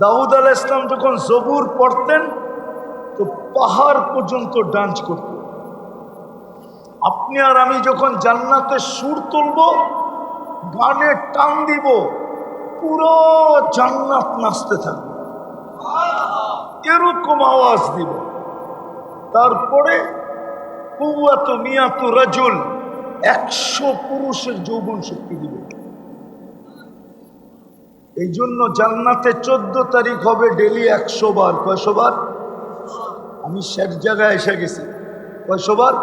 দাউদ আলাইহিস সালাম যখন জবুর পড়তেন তো পাহাড় পর্যন্ত ডান্স করত। আপনি আর আমি যখন জান্নাতে সুর তুলব, গানে টান দিব, পুরো জান্নাত নাচতে থাকবে, এরকম আওয়াজ দিব। তারপরে কুওয়াতু মিয়াতু রাজুল, 100 পুরুষের যৌবন শক্তি দিবে। এই জন্য জান্নাতে 14 তারিখ হবে ডেলি 100 বার। কয়শো বার? আমি শেষ জায়গায় এসে গেছি। কয়শো বার?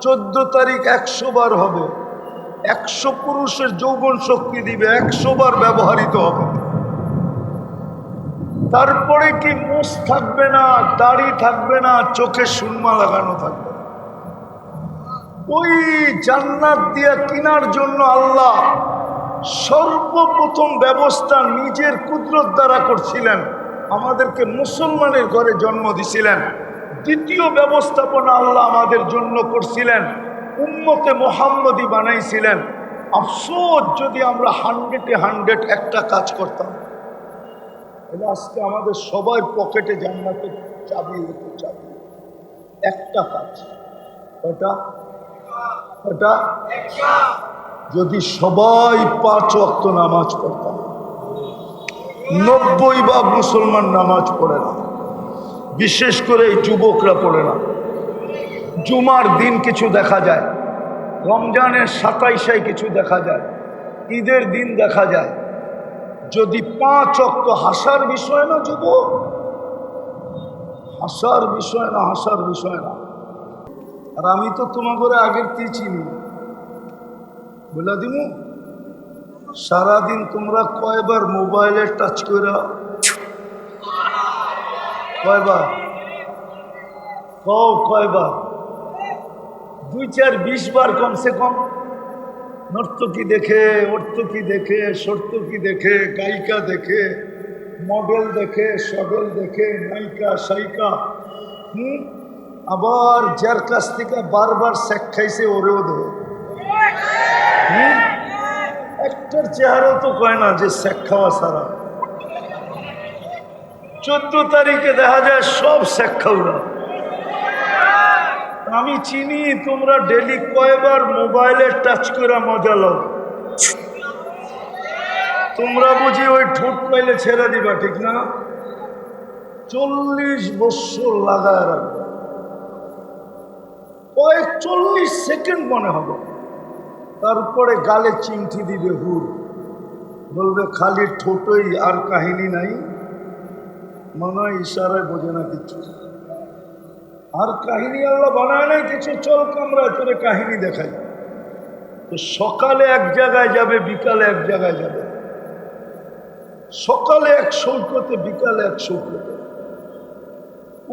14 তারিখ 100 বার হবে। 100 পুরুষের যৌবন শক্তি দিবে, 100 বার ব্যবহৃত হবে। তারপরে কি মুছ থাকবে না, দাড়ি থাকবে না, চোখে সুরমা লাগানো থাকবে। ওই জান্নাত দিয়া কেনার জন্য আল্লাহ সর্বপ্রথম ব্যবস্থা নিজের কুদরত দ্বারা করছিলেন, আমাদেরকে মুসলমানের ঘরে জন্ম দিছিলেন। দ্বিতীয় ব্যবস্থাপনা আল্লাহ আমাদের জন্য করছিলেন, উম্মতে মুহাম্মদী বানাইছিলেন। আফসোস যদি আমরা 100-এ 100 একটা কাজ করতাম, তাহলে আজকে আমাদের সবার পকেটে জান্নাতের চাবি হতো। চাবি একটা কাজ, ওটা ওটা যদি সবাই 5 ওয়াক্ত নামাজ পড়তাম। 90% মুসলমান নামাজ পড়ে না, বিশেষ করে এই যুবকরা পড়ে না। জুমার দিন কিছু দেখা যায়, রমজানের 27 কিছু দেখা যায়, ঈদের দিন দেখা যায়। যদি 5 ওয়াক্ত, হাসার বিষয় না যুবক, হাসার বিষয় না, হাসার বিষয় না। আর আমি তো তোমাদের আগের থেকে চিনি, বলে দিমু সারাদিন তোমরা কয়বার মোবাইলে টাচ করে, কয়বার কয়বার? 2, 4, 20 বার কমসে কম। নর্তকী দেখে, অর্থকী দেখে, সর্তকী দেখে, গায়িকা দেখে, মডেল দেখে, সডেল দেখে, নায়িকা সাইকা, আবার যার কাছ থেকে বারবার শেখ খাইছে ওরেও দেবে। একটার চেহারা তো কয় না যে শেখ খাওয়া ছাড়া। 14 তারিখে দেখা যায় সব শেখ খাওয়া। আমি চিনি তোমরা ডেলি কয়বার মোবাইলে টাচ করে মজা লও। তোমরা বুঝি ওই ঠোঁট পাইলে ছেড়ে দিবা, ঠিক না? 40 বছর লাগায় রাখবে, কয়েক 40 সেকেন্ড মনে হবে। তারপরে গালে চিমটি দিবে হুর, বলবে খালি ঠোঁটই, আর কাহিনী নাই। মনে হয় ইশারায় বোঝে না কিছু, আর কাহিনী আল্লাহ বানায় নাই কিছু। চল কামরায় তোরে কাহিনী দেখাই। তো সকালে এক জায়গায় যাবে, বিকালে এক জায়গায় যাবে। সকালে এক সৈকতে, বিকালে এক সৈকতে।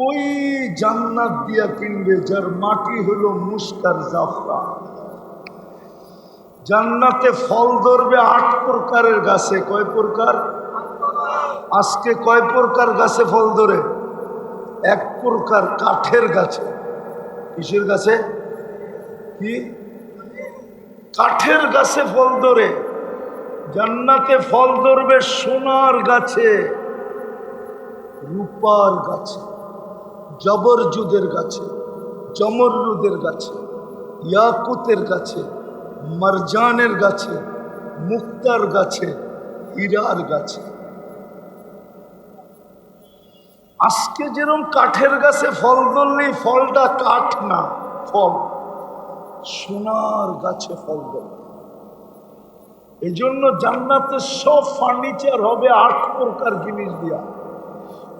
ওই জান্নাত দিয়া কিনবে যার মাটি হলো মুস্ক আর জাফরান। জান্নাতে ফল ধরবে 8 প্রকারের গাছে। কয় প্রকার? আজকে কয় প্রকার গাছে ফল ধরে? 1 প্রকার কাঠের গাছে। কিসের গাছে? কি? কাঠের গাছে ফল ধরে। জান্নাতে ফল ধরবে সোনার গাছে, রূপার গাছে, জবরজুদের গাছে, জমরুদের গাছে, ইয়াকুতের গাছে, মারজানের গাছে, মুক্তার গাছে, হীরার গাছে। আজকে যেরকম কাঠের গাছে ফল ধরলেই ফলটা কাঠ না, ফল সোনার গাছে ফল ধরবে। এই জন্য জান্নাতে সব ফার্নিচার হবে 8 প্রকার জিনিস দিয়া।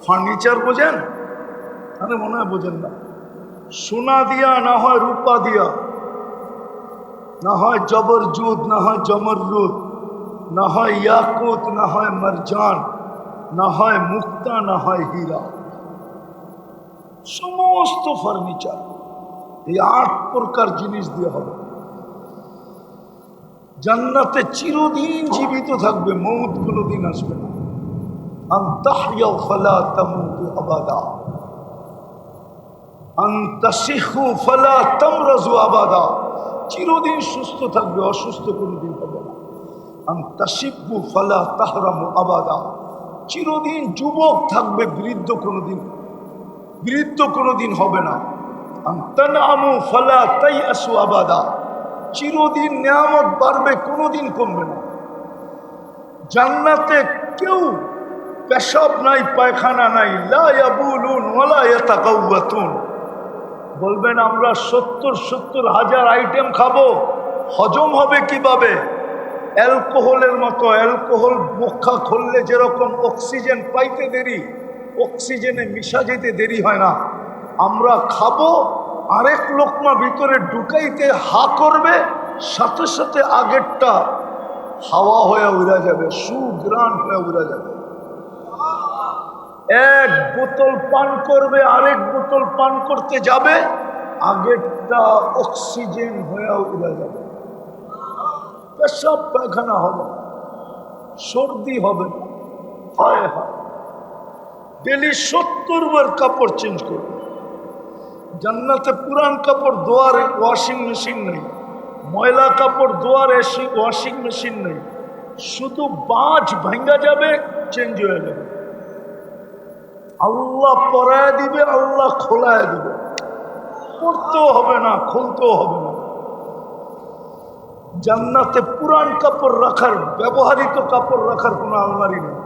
ফার্নিচার বোঝেন? আরে মনে হয় বোঝেন না। সোনা দিয়া, না হয় রূপা দিয়া, না হয় জবরজুদ, না হয় জমররুদ, না হয় ইয়াকুত, না হয় মারজান, না হয় মুক্তা, না হয় হীরা। সমস্ত ফার্নিচার এই 8 প্রকার জিনিস দিয়ে হবে। জান্নাতে চিরদিন জীবিত থাকবে, মৌত কোনোদিন আসবে না। আন তাহইয়া ফালা তামুতু আবাদা, আন তাসিহু ফালা তামরাজু আবাদা। চিরদিন সুস্থ থাকবে, অসুস্থ কোনোদিন হবে না। আন তাসিবু ফালা তাহরামু আবাদা, চিরদিন যুবক থাকবে, বৃদ্ধ কোনোদিন হবে না। তানআমু ফালা তাইয়াসু আবাদা, চিরদিন নিয়ামত বাড়বে, কোনোদিন কমবে না। জান্নাতে কেউ পেশাব নাই, পায়খানা নাই, লা ইয়াবুলুন ওয়ালা ইয়াতাকাওয়াতুন। বলবেন আমরা 70,000 আইটেম খাবো, হজম হবে কিভাবে? অ্যালকোহলের মতো, অ্যালকোহল মুখা খুললে যেরকম অক্সিজেন পাইতে দেরি, অক্সিজেনে মিশা যেতে দেরি হয় না। আমরা খাবো, আরেক লোকমা ভিতরে ঢুকাইতে হা করবে, সাথে সাথে আগেরটা হাওয়া হয়ে উড়া যাবে, সুগ্রাণ হয়ে উড়া যাবে। এক বোতল পান করবে, আরেক বোতল পান করতে যাবে, আগেরটা অক্সিজেন হয়ে উড়া যাবে। পেশাব পায়খানা হবে না, সর্দি হবে না, হায় হায়। ডেলি 70 বার কাপড় চেঞ্জ করবে। জান্নাতে পুরান কাপড় ধোয়ার ওয়াশিং মেশিন নেই, ময়লা কাপড় ধোয়ার ওয়াশিং মেশিন নেই, শুধু বাজ ভাঙ্গা যাবে, চেঞ্জ হয়ে যাবে। আল্লাহ পরায় দিবে, আল্লাহ খোলায় দিবে, পড়তেও হবে না, খুলতেও হবে না। জান্নাতে পুরান কাপড় রাখার, ব্যবহৃত কাপড় রাখার কোনো আলমারি নেই।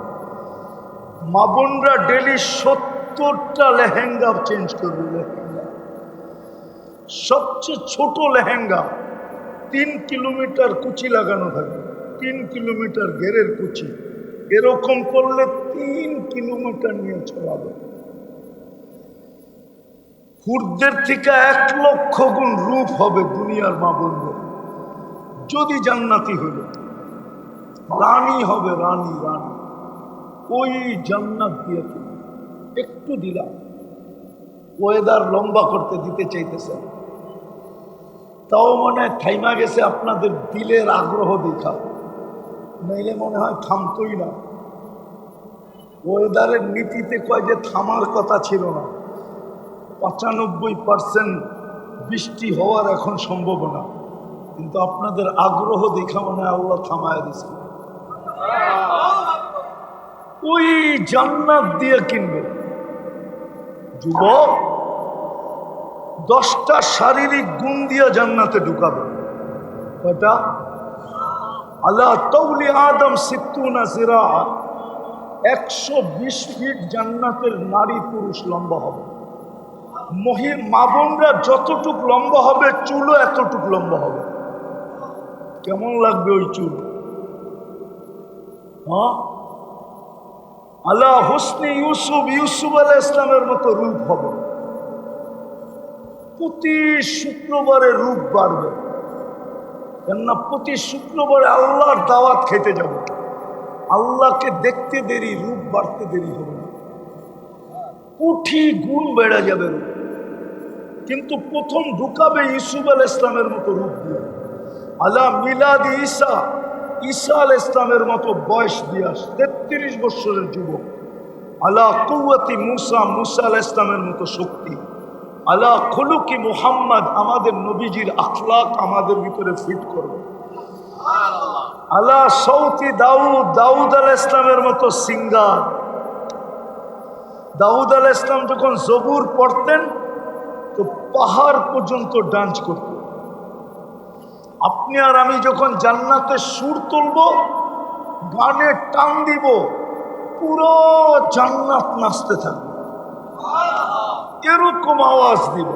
মা বোনরা ডেলি 70টা লেহেঙ্গা চেঞ্জ করবে। লেহেঙ্গা সবচেয়ে ছোট লেহেঙ্গা 3 কিলোমিটার কুচি লাগানো থাকে, 3 কিলোমিটার ঘেরের কুচি, এরকম করলে 3 কিলোমিটার নিয়ে চলাবে। হুরদের থেকে 1 লক্ষ গুণ রূপ হবে দুনিয়ার মা বোনদের, যদি জান্নাতি হইল। রানী হবে, রানী রানী। ওই জান্নাত দিয়ে একটু দিলাম, ওয়েদার লম্বা করতে দিতে চাইতেছে, তাও মনে হয় থাইমা গেছে আপনাদের দিলের আগ্রহ দেখা, নইলে মনে হয় থামতই না। ওয়েদারের নীতিতে কয় যে থামার কথা ছিল না, 95% বৃষ্টি হওয়ার এখন সম্ভাবনা, কিন্তু আপনাদের আগ্রহ দেখা মনে হয় আল্লাহ থামায় দিছে। ওই জান্নাত দিয়ে কিনবে। যুবক 10টা শারীরিক গুণ দিয়ে জান্নাতে ঢুকাবে। কয়টা? আলা তাওলি আদম 60 জিরা, 120 ফিট জান্নাতের নারী পুরুষ লম্বা হবে। মা বোনরা যতটুক লম্বা হবে, চুলও এতটুক লম্বা হবে। কেমন লাগবে ওই চুল? হ্যাঁ, আলা হুসনি ইউসুফ আলাইহিস সালামের মতো রূপ হবে। প্রতি শুক্রবারে রূপ বাড়বে, কেননা প্রতি শুক্রবারে আল্লাহর দাওয়াত খেতে যাব। আল্লাহকে দেখতে দেরি, রূপ বাড়তে দেরি হবে না, কোটি গুণ বেড়ে যাবে রূপ। কিন্তু প্রথম ঢুকাবে ইউসুফ আলাইহিস সালামের মতো রূপ দিয়ে। আলা মিলাদ ঈসা আলাইহিস সালামের মতো বয়স দিয়ে, 33 বছরের যুবক। আলা কুওয়াতি মুসা আলাইহিস সালামের মতো শক্তি। আলা খুলুকি মুহাম্মদ, আমাদের নবীজির আখলাক আমাদের ভিতরে ফিট করবে। আলা সৌতি দাউদ আলাইহিস সালামের মতো সিঙ্গার। দাউদ আলাইহিস সালাম যখন জবুর পড়তেন তো পাহাড় পর্যন্ত ডান্স করত। আপনি আর আমি যখন জান্নাতে সুর তুলব, গানে টান দিব, পুরো জান্নাত নাচতে থাকবে, এরকম আওয়াজ দিব।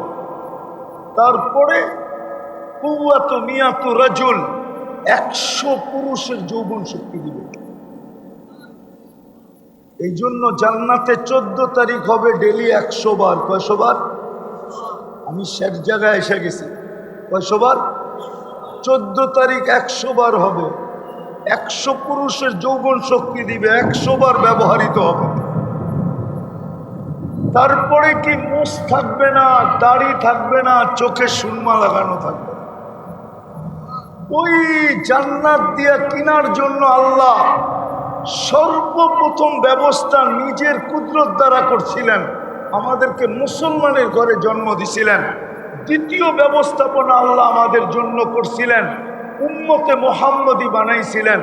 তারপরে কুওয়াত মিয়াতু রাজুল, 100 পুরুষের যৌবন শক্তি দিবে। এই জন্য জান্নাতে 14 তারিখ হবে ডেলি 100 বার। কয়শো বার? আমি শেষ জায়গায় এসে গেছি। কয়শো বার? 14 তারিখ 100 বার হবে। 100 পুরুষের যৌবন শক্তি দিবে, 100 বার ব্যবহৃত হবে। তারপরে কি মুছ থাকবে না, দাড়ি থাকবে না, চোখে সুরমা লাগানো থাকবে। ওই জান্নাত দিয়ে কেনার জন্য আল্লাহ সর্বপ্রথম ব্যবস্থা নিজের কুদরত দ্বারা করছিলেন, আমাদেরকে মুসলমানের ঘরে জন্ম দিছিলেন। দ্বিতীয় ব্যবস্থাপনা আল্লাহ আমাদের জন্য করছিলেন, উম্মতে মুহাম্মদী বানাইছিলেন।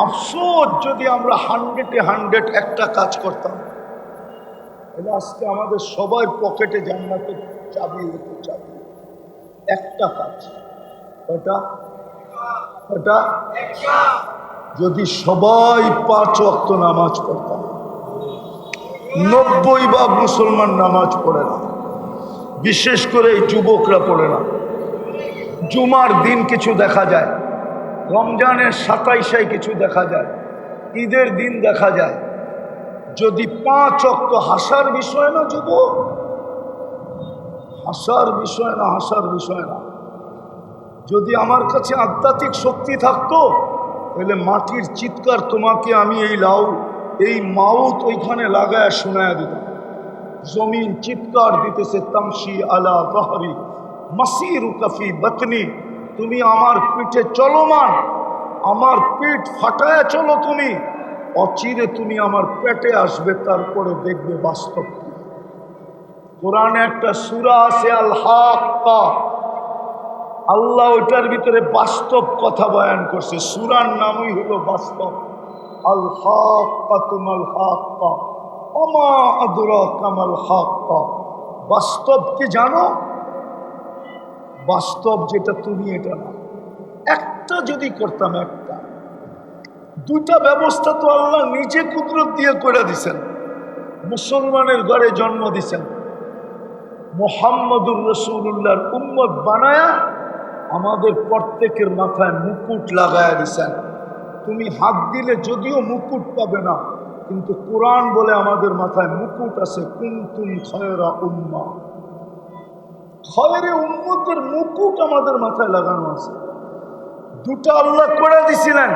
আফসোস যদি আমরা 100-100 একটা কাজ করতাম, তাহলে আজকে আমাদের সবার পকেটে জান্নাতের চাবি হতো, চাবি। একটা কাজ, ওটা যদি সবাই 5 ওয়াক্ত নামাজ পড়তাম। 90% মুসলমান নামাজ পড়ে না, বিশেষ করে এই যুবকরা পড়ে না। জুমার দিন কিছু দেখা যায়, রমজানের 27 কিছু দেখা যায়, ঈদের দিন দেখা যায়। যদি 5 ওয়াক্ত, হাসার বিষয় না যুবক, হাসার বিষয় না, হাসার বিষয় না। যদি আমার কাছে আধ্যাত্মিক শক্তি থাকতো, তাহলে মাটির চিৎকার তোমাকে আমি এই মাউত ওইখানে লাগায় শোনায় দিতাম। জমিন চিৎকার দিতেছে, তামশি আলা যাহরি মাসিরুকা ফি বাতনি, তুমি আমার পিঠে চলমান, আমার পিঠ ফাটায় চলো তুমি, অচিরে তুমি আমার পেটে আসবে, তারপরে দেখবে বাস্তব কি। কোরআনে একটা সূরা আছে আল হাক্কা, আল্লাহ ওইটার ভিতরে বাস্তব কথা বয়ান করছে। সূরার নামই হলো বাস্তব। আল হাক্কাতু মাল হাক্কা ওমা আদরাকা মাল হাক্কা। বাস্তব কি জানো? বাস্তব যেটা তুমি এটা না। একটা যদি করতাম, একটা, দুটা ব্যবস্থা তো আল্লাহ নিজে কুদরত দিয়ে করে দিছেন। মুসলমানের ঘরে জন্ম দিছেন, মুহাম্মদুর রাসূলুল্লাহর উম্মত বানায়া আমাদের প্রত্যেকের মাথায় মুকুট লাগায়া দিছেন। তুমি হাত দিলে যদিও মুকুট পাবে না, কিন্তু কোরআন বলে আমাদের মাথায় মুকুট আছে। কুনতুম খায়রা উম্মাহ, খায়রে উম্মতের মুকুট আমাদের মাথায় লাগানো আছে। দুটা আল্লাহ করে দিছিলেন,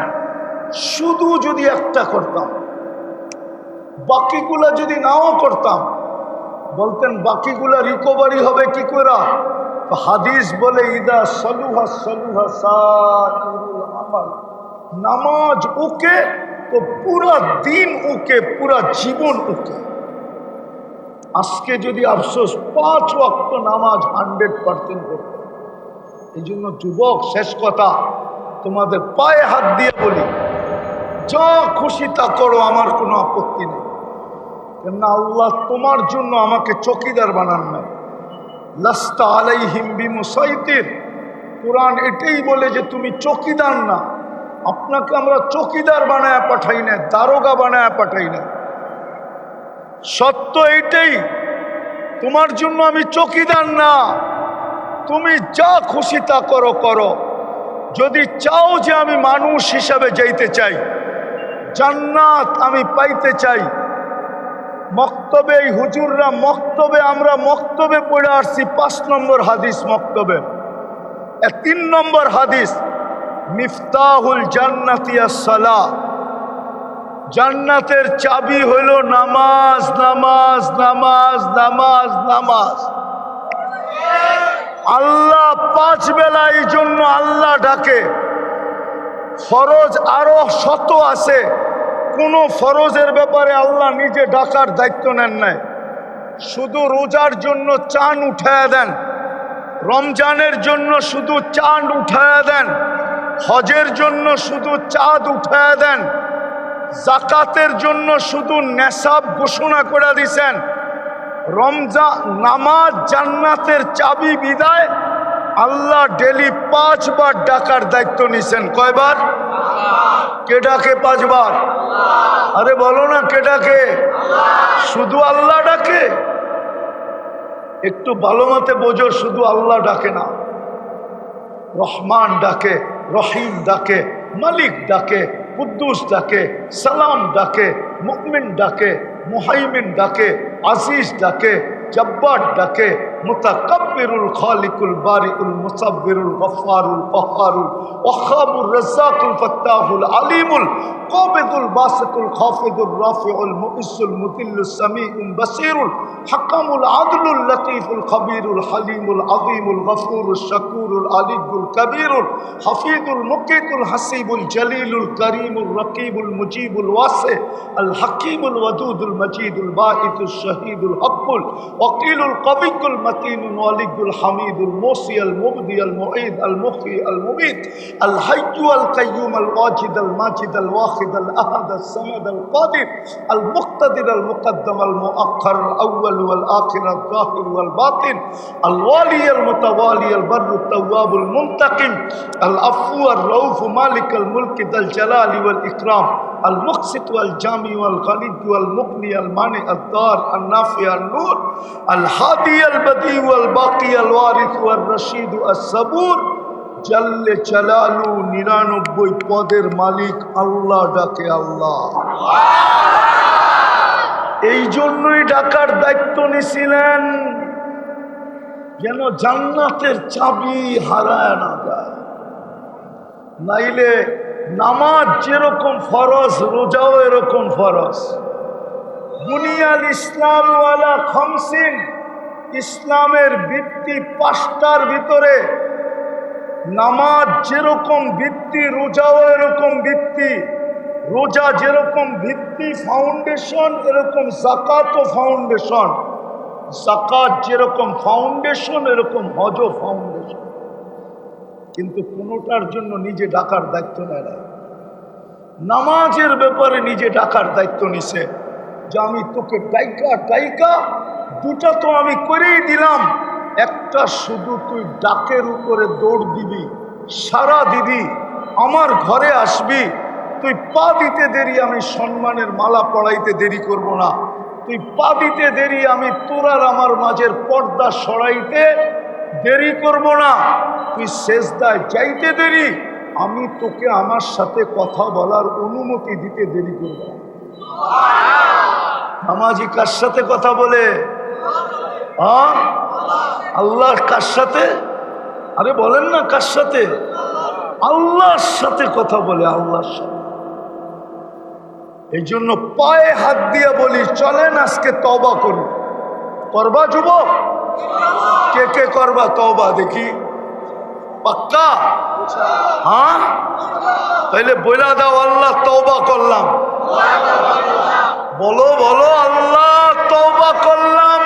শুধু যদি একটা করতাম, বাকিগুলা যদি নাও করতাম, বলতেন বাকিগুলা রিকভারি হবে কি করে? হাদিস বলে ইদা সলুহা সলুহা সাইরুল আমাল, নামাজ ওকে তো পুরা দিন ওকে, পুরা জীবন ওকে। আজকে যদি আফসোস 5 ওয়াক্ত নামাজ 100% করতে। এই জন্য যুবক, শেষ কথা, তোমাদের পায়ে হাত দিয়ে বলি, যা খুশি তা করো, আমার কোনো আপত্তি নেই। কেননা আল্লাহ তোমার জন্য আমাকে চকিদার বানান নাই। লাস্তা আলাইহিম বিমুসাইতির, কোরআন এটাই বলে যে তুমি চকিদার না। আপনাকে আমরা চকিদার বানায় পাঠাই না, দারোগা বানায় পাঠাই না। সত্য এইটাই, তোমার জন্য আমি চকিদার না। তুমি যা খুশি তা করো, করো। যদি চাও যে আমি মানুষ হিসাবে যাইতে চাই, জান্নাত আমি পাইতে চাই, মক্তবে এই হুজুররা মক্তবে, আমরা মক্তবে পড়ে আসছি 5 নম্বর হাদিস মক্তবে। 3 নম্বর হাদিস, মিফতাহুল জান্নাতি আস-সালাহ, জান্নাতের চাবি হইল নামাজ, নামাজ, নামাজ, নামাজ, নামাজ। আল্লাহ 5 বেলা এই জন্য আল্লাহ ডাকে। ফরজ আরো শত আছে, কোন ফরজের ব্যাপারে আল্লাহ নিজে ডাকার দায়িত্ব নেন নাই। শুধু রোজার জন্য চাঁদ উঠায়া দেন, রমজানের জন্য শুধু চাঁদ উঠায়া দেন, হজের জন্য শুধু চাঁদ উঠায়া দেন, জাকাতের জন্য শুধু নেশাব ঘোষণা করে দিছেন। রমজান, নামাজ জান্নাতের চাবি বিদায় আল্লাহ ডেলি 5 বার ডাকার দায়িত্ব নিছেন। কয়বার? কে ডাকে 5 বার? আরে বলো না, কে ডাকে? শুধু আল্লাহ ডাকে? একটু ভালো মতে বোঝো, শুধু আল্লাহ ডাকে না, রহমান ডাকে, রহিম ডাকে, মালিক ডাকে, কুদ্দুস ডাকে, সালাম ডাকে, মুমিন ডাকে, মুহাইমিন ডাকে, আজিজ ডাকে, জব্বার ডাকে, মুতাকাব্বিরুল খালিকুল বারিকুল মুসাব্বিরুল গফফারুল কহ্হারুল ওয়াহ্হাবুর রাজ্জাকুল ফাত্তাহুল আলিমুল কাবিদুল বাসিতুল খাফিদুর রাফিউল মুইসুল মুতিল্লুস সামিউল বাসিরুল হাকামুল আদলুল লতীফুল খবীরুল হালিমুল আযীমুল গফুরুল শাকুরুল আলিয়ুল কবীরুল হাফিজুল মুকিতুল হাসিবুল জলিলুল করিমুল রকিবুল মুজিবুল ওয়াসি আল হাকিমুল ওয়াদুদুল মজিদুল বাঈতুল শহীদুল হকুল ওয়াকিলুল কবিকুল المتين الولي الحميد الموصي المبدي المعيد المحيي المميت الحي القيوم الواجد الماجد الواحد الأحد الصمد القادر المقتدر المقدم المؤخر الأول والآخر الظاهر والباطن الوالي المتوالي البر التواب المنتقم العفو الرؤوف مالك الملك ذا الجلال والإكرام المقسط والجامع والغني والمغني المانع الضار النافع النور الهادي البديع والباقي الوارث والرشيد الصبور জাল্লে চালালু 99 পদের মালিক আল্লাহ ডাকে আল্লাহ। এই জন্যই ডাকার দায়িত্ব নিছিলেন যেন জান্নাতের চাবি হারায় না যায়। নাইলে নামাজ যেরকম ফরজ রোজাও এরকম ফরজ। বুনিয়াল ইসলাম ওয়ালা খামসিন, ইসলামের ভিত্তি 5টার ভিতরে নামাজ যেরকম ভিত্তি রোজাও এরকম ভিত্তি। রোজা যেরকম ভিত্তি ফাউন্ডেশন এরকম যাকাতও ফাউন্ডেশন। যাকাত যেরকম ফাউন্ডেশন এরকম হজও ফাউন্ডেশন। কিন্তু কোনোটার জন্য নিজে ডাকার দায়িত্ব নেয় না। নামাজের ব্যাপারে নিজে ডাকার দায়িত্ব নিছে যে আমি তোকে ডাইকা দুটা তো আমি করেই দিলাম, একটা শুধু তুই ডাকের উপরে দৌড় দিবি, সারা দিবি, আমার ঘরে আসবি। তুই পা দিতে দেরি আমি সম্মানের মালা পড়াইতে দেরি করব না। তুই পা দিতে দেরি আমি তোর আর আমার মাঝের পর্দা সরাইতে দেরি করব না। তুই সেজদায় যাইতে দেরি আমি তোকে আমার সাথে কথা বলার অনুমতি দিতে দেরি করব না। নামাজি কার সাথে কথা বলে? আল্লাহর কার সাথে? আরে বলেন না কার সাথে? আল্লাহর সাথে কথা বলে, আল্লাহর সাথে। এই জন্য পায়ে হাত দিয়ে বলি চলেন আজকে তওবা করি। করবা যুবক? কে কে করবা তওবা দেখি? পাক্কা? হ্যাঁ, তাইলে বইলা দাও আল্লাহ তওবা করলাম। বলো বলো আল্লাহ তওবা করলাম।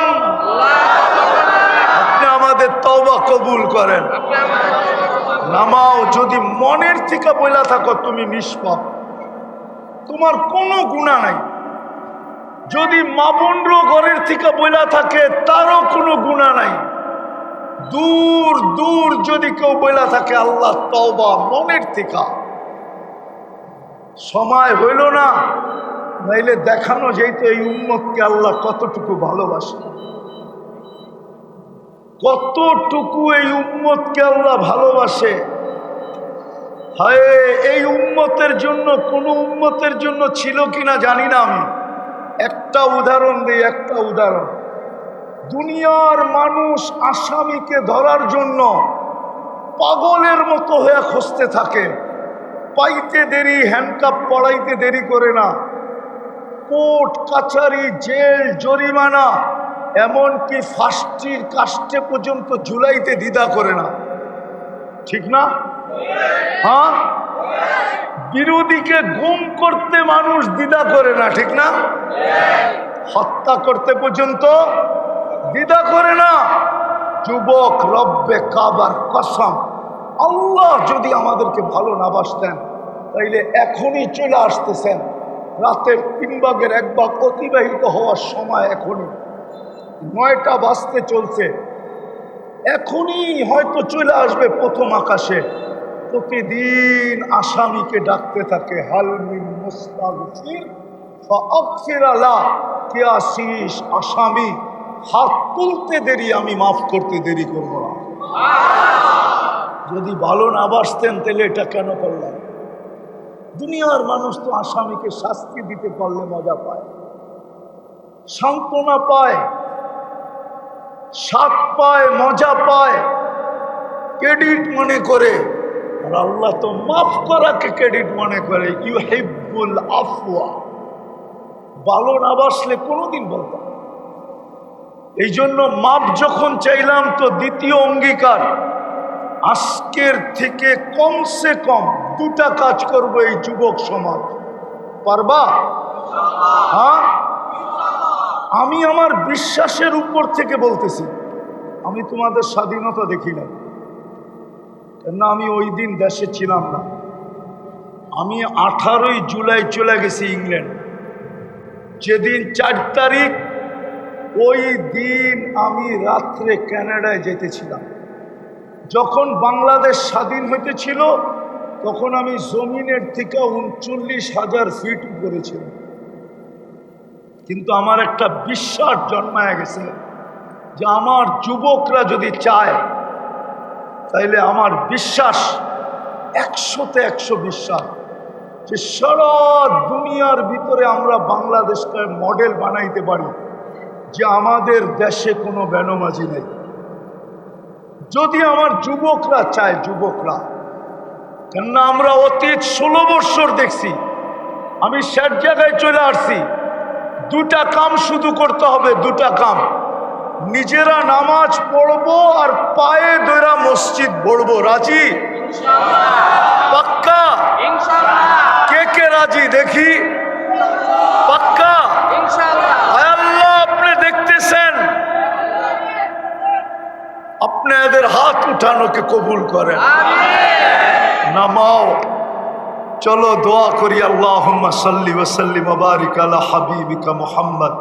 আপনি আমাদের তওবা কবুল করেন। নামাও যদি মনের থেকে বইলা থাকো তুমি নিষ্পাপ, তোমার কোনো গুনাহ নাই। যদি মা বোনর ঘরের থেকে বইলা থাকে তারও কোনো গুনাহ নাই। দূর দূর যদি কেউ বইলা থাকে আল্লাহ তওবা মনের থেকে। সময় হইল না, নাইলে দেখানো যেত এই উম্মতকে আল্লাহ কতটুকু ভালোবাসে, কতটুকু এই উম্মতকে আল্লাহ ভালোবাসে। হায়, এই উম্মতের জন্য কোন উম্মতের জন্য ছিল কিনা জানি না। আমি একটা উদাহরণ দিই, একটা উদাহরণ। দুনিয়ার মানুষ আসামিকে ধরার জন্য পাগলের মতো হয়ে খুঁজতে থাকে, পাইতে দেরি, হ্যান্ডকাপ পড়াইতে দেরি করে না, কোর্ট কাছারি জেল জরিমানা এমনকি ফাঁসির কাস্টে পর্যন্ত ঝুলাইতে দ্বিধা করে না। ঠিক না? হ্যাঁ, বিরোধীকে গুম করতে মানুষ দ্বিধা করে না। ঠিক না? হত্যা করতে পর্যন্ত দ্বিধা করে না। যুবক, রব্বে কাবার কসম, আল্লাহ যদি আমাদেরকে ভালো না বাসতেন তাইলে এখনই চলে আসতেছেন। রাতের 3 ভাগের 1 ভাগ অতিবাহিত হওয়ার সময় এখনই 9টা বাজতে চলছে। এখনই হয়তো চলে আসবে প্রথম আকাশে। প্রতিদিন আসামিকে ডাকতে থাকে, হাল মিন মুস্তাগফির ফাগফির লা, কে আসিস আসামি, হাত তুলতে দেরি আমি মাফ করতে দেরি করব না। যদি ভালো না বাসতেন তাহলে এটা কেন করলাম? দুনিয়ার মানুষ তো আসামিকে শাস্তি দিতে পারলে মজা পায়, সান্ত্বনা পায়, স্বাদ পায়, মজা পায়, ক্রেডিট মনে করে। আর আল্লাহ তো মাফ করাকে ক্রেডিট মনে করে। ইউহিব্বুল আফওয়া। ভালো না বাসলে কোনোদিন বলতাম। এই জন্য মাপ যখন চাইলাম তো দ্বিতীয় অঙ্গীকার, আজকের থেকে কমসে কম 2টা কাজ করবো এই যুবক সমাজ। পারবা? হ্যাঁ, আমি আমার বিশ্বাসের উপর থেকে বলতেছি। আমি তোমাদের স্বাধীনতা দেখি না, কেননা আমি ওই দিন দেশে ছিলাম না। আমি 18ই জুলাই চলে গেছি ইংল্যান্ড। যেদিন 4 তারিখ, ওই দিন আমি রাত্রে কানাডায় যেতেছিলাম। যখন বাংলাদেশ স্বাধীন হইতেছিল তখন আমি জমিনের থেকে 39,000 ফিট উপরে ছিলাম। কিন্তু আমার একটা বিশ্বাস জন্মায় গেছে যে আমার যুবকরা যদি চায় তাইলে আমার বিশ্বাস 100-তে 100 বিশ্বাস যে সারা দুনিয়ার ভিতরে আমরা বাংলাদেশকে মডেল বানাইতে পারি, যে আমাদের দেশে কোনো বেনমাজি নেই। যদি আমার যুবকরা চায়, যুবকরা, কেননা আমরা অতীত 16 বৎসর দেখছি। আমি শেষ জায়গায় চলে আসছি। 2টা কাম শুধু করতে হবে, 2টা কাম। নিজেরা নামাজ পড়বো আর পায়ে ধরা মসজিদ পড়বো। রাজি? পাক্কা? কে কে রাজি দেখি? পাক্কা? আয় আল্লাহ, আপনি দেখতেছেন, আপনি এদের হাত উঠানোকে কবুল করেন। নামাও, চলো দোয়া করি। আল্লাহুম্মা সাল্লি ওয়া সাল্লিম ওয়া বারিক আলা হাবিবিকা মুহাম্মদ